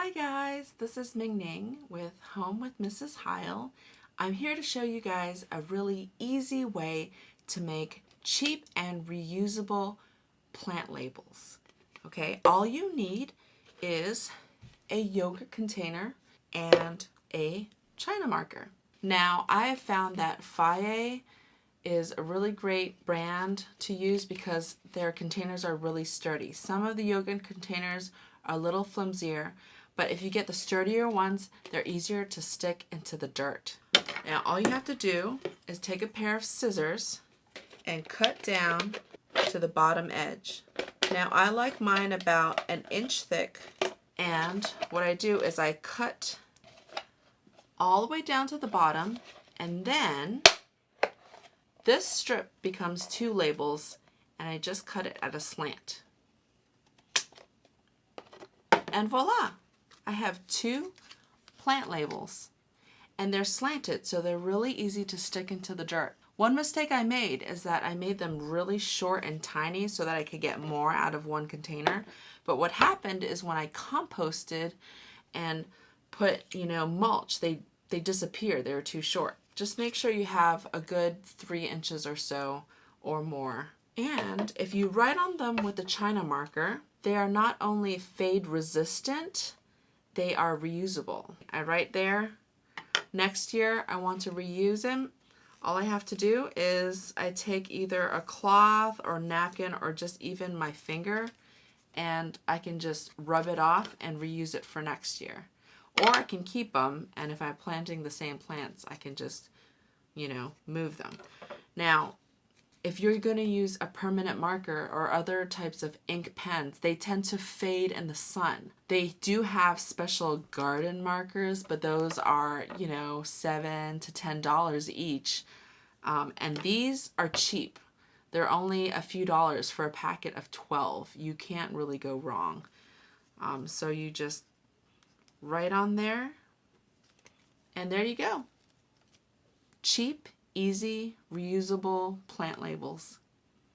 Hi guys, this is Ming Ning with Home with Mrs. Heil. I'm here to show you guys a really easy way to make cheap and reusable plant labels. Okay, all you need is a yogurt container and a China marker. Now, I have found that Faye is a really great brand to use because their containers are really sturdy. Some of the yogurt containers are a little flimsier, but if you get the sturdier ones, they're easier to stick into the dirt. Now all you have to do is take a pair of scissors and cut down to the bottom edge. Now I like mine about 1 inch thick, and what I do is I cut all the way down to the bottom, and then this strip becomes 2 labels, and I just cut it at a slant. And voila! I have 2 plant labels, and they're slanted, so they're really easy to stick into the dirt. One mistake I made is that I made them really short and tiny so that I could get more out of one container. But what happened is when I composted and put, mulch, they disappeared. They were too short. Just make sure you have a good 3 inches or so or more. And if you write on them with the China marker, they are not only fade resistant, they are reusable. I write there, next year I want to reuse them. All I have to do is I take either a cloth or napkin or just even my finger, and I can just rub it off and reuse it for next year. Or I can keep them, and if I'm planting the same plants, I can just, move them. Now, if you're going to use a permanent marker or other types of ink pens, they tend to fade in the sun. They do have special garden markers, but those are, $7 to $10 each. And these are cheap. They're only a few dollars for a packet of 12. You can't really go wrong. So you just write on there, and there you go. Cheap, easy, reusable plant labels.